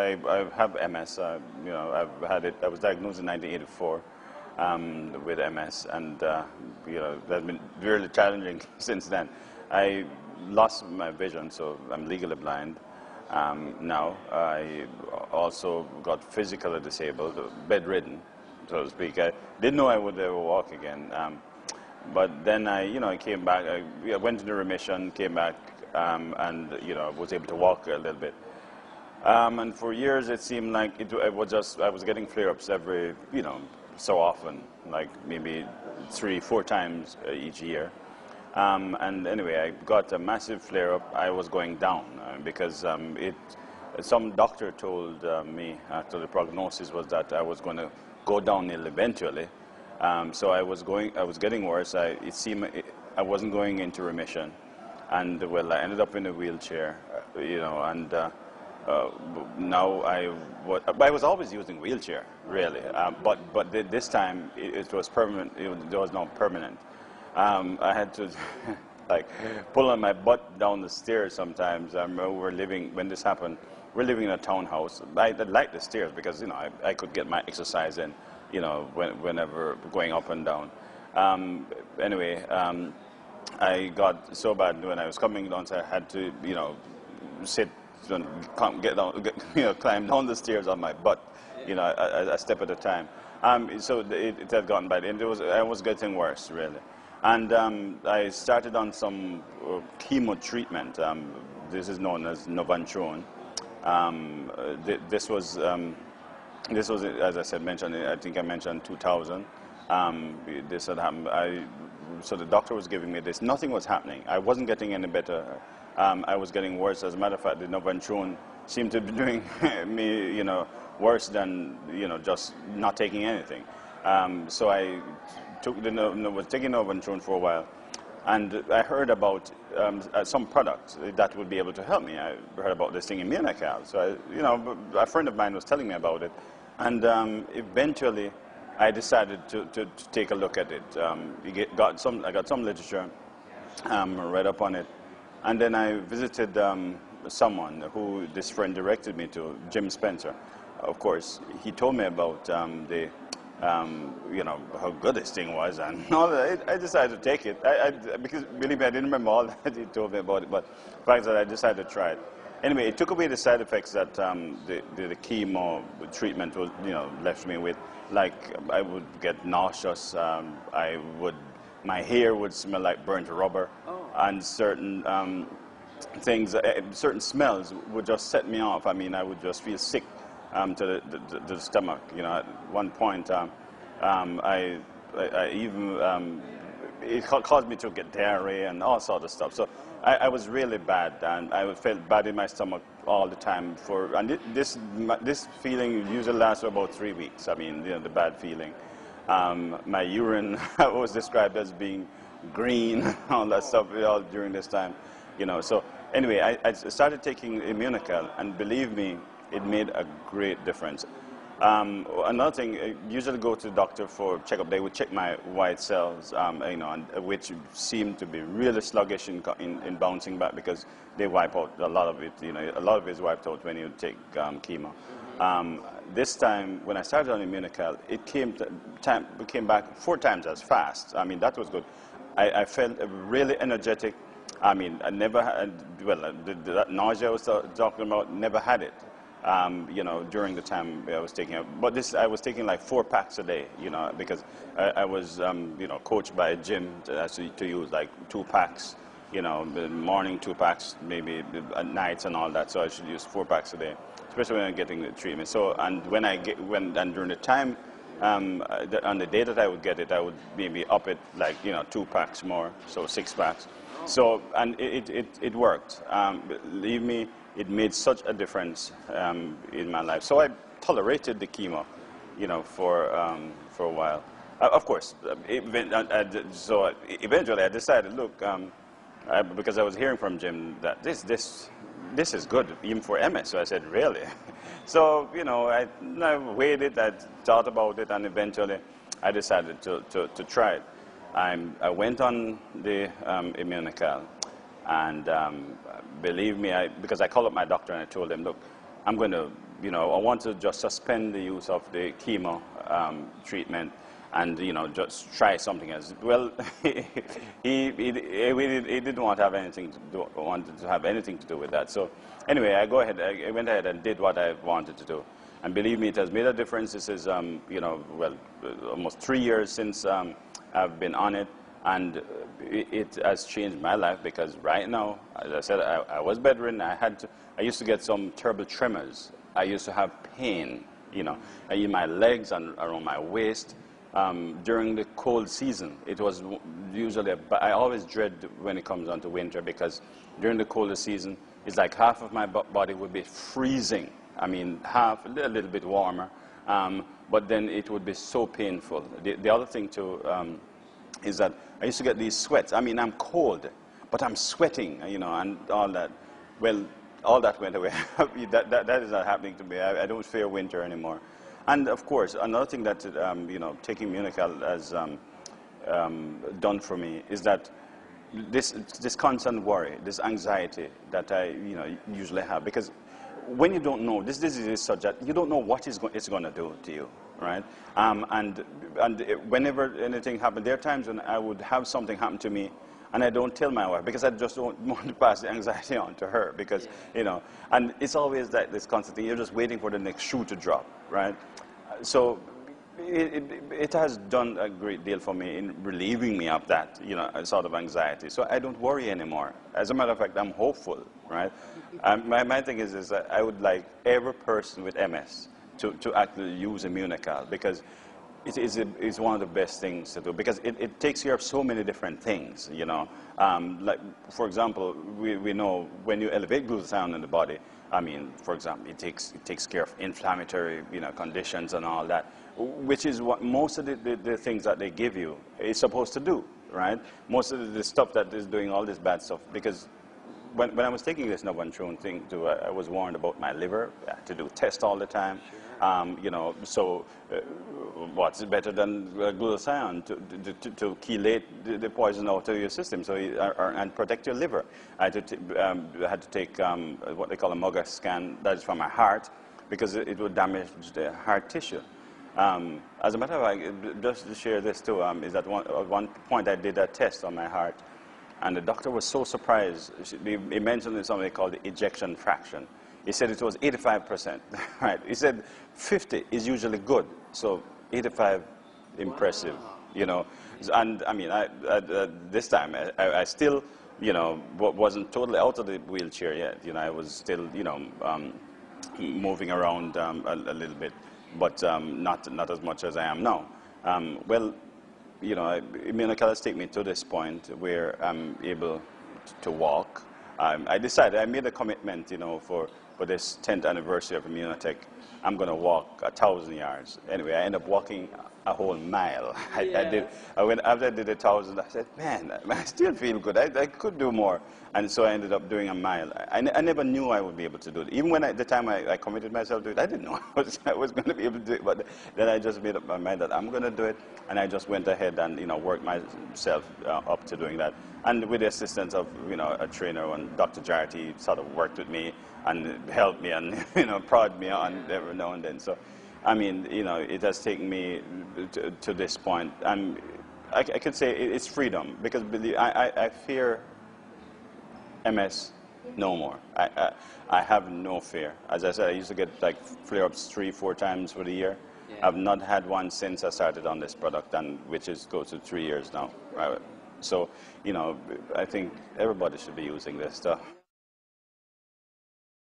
I have MS. You know, I've had it. I was diagnosed in 1984 with MS, and you know, that's been really challenging since then. I lost my vision, so I'm legally blind now. I also got physically disabled, bedridden, so to speak. I didn't know I would ever walk again. But then you know, I came back. I went into remission, came back, and you know, was able to walk a little bit. And for years, it seemed like it was just I was getting flare-ups every, you know, so often, like maybe 3-4 times each year. And anyway, I got a massive flare-up. I was going down because some doctor told me after the prognosis was that I was going to go downhill eventually. So I was getting worse. It seemed I wasn't going into remission, and well, I ended up in a wheelchair, you know, and now I was always using wheelchair, really, but this time it was permanent. There was no permanent. I had to like pull on my butt down the stairs sometimes. I remember when this happened, we're living in a townhouse. I liked the stairs because, you know, I could get my exercise in, you know, whenever going up and down. Anyway, I got so bad when I was coming down, so I had to, you know, sit, get down, you know, climb down the stairs on my butt, you know, a step at a time. So it had gotten bad, and I was getting worse, really. And I started on some chemo treatment. This is known as Novantrone. This was, as I said, mentioned. I think I mentioned 2000. This had happened. So the doctor was giving me this. Nothing was happening. I wasn't getting any better. I was getting worse. As a matter of fact, the Novantrone seemed to be doing me, you know, worse than, you know, just not taking anything. So I was taking Novantrone for a while, and I heard about some products that would be able to help me. I heard about this thing, Immunocal. So you know, a friend of mine was telling me about it, and eventually I decided to take a look at it. I got some literature, read up on it, and then I visited someone who this friend directed me to, Jim Spencer. Of course, he told me about you know, how good this thing was, and all that. I decided to take it. Because believe me, I didn't remember all that he told me about it, but the fact that I decided to try it. Anyway, it took away the side effects that the chemo treatment was, you know, left me with. Like I would get nauseous. My hair would smell like burnt rubber, and certain things, certain smells would just set me off. I mean, I would just feel sick to the stomach. You know, at one point, I even it caused me to get diarrhea and all sorts of stuff. So I was really bad, and I felt bad in my stomach all the time. And this feeling usually lasts for about 3 weeks. I mean, you know, the bad feeling. My urine was described as being green, all that stuff, all during this time. You know, so anyway, I started taking Immunocal, and believe me, it made a great difference. Another thing, I usually go to the doctor for checkup. They would check my white cells, you know, which seem to be really sluggish in bouncing back because they wipe out a lot of it. You know, a lot of it is wiped out when you take chemo. This time, when I started on Immunocal, it came back 4 times as fast. I mean, that was good. I felt really energetic. I mean, I never had, well, that nausea I was talking about, never had it. You know, during the time I was taking it. But I was taking like 4 packs a day, you know, because I was, you know, coached by a gym to use like 2 packs, you know, in the morning 2 packs, maybe at nights and all that. So I should use 4 packs a day, especially when I'm getting the treatment. So, and during the time, on the day that I would get it, I would maybe up it like, you know, 2 packs more, so 6 packs. So, and it worked. Believe me, it made such a difference in my life. So I tolerated the chemo, you know, for a while. Of course, so eventually I decided, look, because I was hearing from Jim that this is good even for MS. So I said, really? So, you know, I waited, I thought about it, and eventually I decided to try it. I went on the Immunocal, and believe me, because I called up my doctor and I told him, look, I'm going to, you know, I want to just suspend the use of the chemo treatment and, you know, just try something else. Well, he didn't want to have anything to do, wanted to have anything to do with that. So anyway, I went ahead and did what I wanted to do. And believe me, it has made a difference. This is, you know, well, almost 3 years since I've been on it. And it has changed my life because right now, as I said, I was bedridden. I used to get some terrible tremors. I used to have pain, you know, in my legs and around my waist. During the cold season, it was usually, I always dread when it comes on to winter because during the colder season, it's like half of my body would be freezing. I mean, half, a little bit warmer, but then it would be so painful. The other thing too is that I used to get these sweats. I mean, I'm cold, but I'm sweating, you know, and all that. Well, all that went away. that is not happening to me. I don't fear winter anymore. And of course, another thing that you know, taking Immunocal has done for me is that this constant worry, this anxiety that I, you know, usually have, because when you don't know, this disease is such that you don't know what it's going to do to you, right? And whenever anything happens, there are times when I would have something happen to me and I don't tell my wife because I just don't want to pass the anxiety on to her because, you know, and it's always that this constant thing, you're just waiting for the next shoe to drop, right? So it has done a great deal for me in relieving me of that, you know, sort of anxiety. So I don't worry anymore. As a matter of fact, I'm hopeful, right? My thing is that I would like every person with MS to actually use Immunocal because it's one of the best things to do because it takes care of so many different things, you know. Like, for example, we know when you elevate glutathione in the body, I mean, for example, it takes care of inflammatory, you know, conditions and all that, which is what most of the things that they give you is supposed to do, right? Most of the stuff that is doing all this bad stuff, because when I was taking this Novantrone thing too, I was warned about my liver. I had to do tests all the time. You know, so what's better than glutathione to chelate the poison out of your system, so and protect your liver? I had to take what they call a MUGA scan, that is from my heart, because it would damage the heart tissue. As a matter of fact, just to share this too, is that at one point I did a test on my heart, and the doctor was so surprised. He mentioned something called the ejection fraction. He said it was 85%, right? He said 50 is usually good, so 85, impressive, you know. And I mean, this time, I still, you know, wasn't totally out of the wheelchair yet. You know, I was still, you know, moving around a little bit, but not as much as I am now. Well, you know, Immunocal has taken me to this point where I'm able to walk. I decided, I made a commitment, you know, for this 10th anniversary of Immunotech, I'm going to walk 1,000 yards. Anyway, I ended up walking a whole mile. After I did 1,000, I said, man, I still feel good. I could do more. And so I ended up doing a mile. I never knew I would be able to do it. Even when at the time I committed myself to it, I didn't know I was going to be able to do it. But then I just made up my mind that I'm going to do it. And I just went ahead and, you know, worked myself up to doing that. And with the assistance of, you know, a trainer, and Dr. Jarty sort of worked with me and helped me and, you know, prod me on every now and then. So, I mean, you know, it has taken me to this point. And I could say it's freedom, because I fear MS no more. I have no fear. As I said, I used to get like flare-ups 3-4 times for the year. Yeah. I've not had one since I started on this product, and which is goes to 3 years now. Right? So, you know, I think everybody should be using this stuff.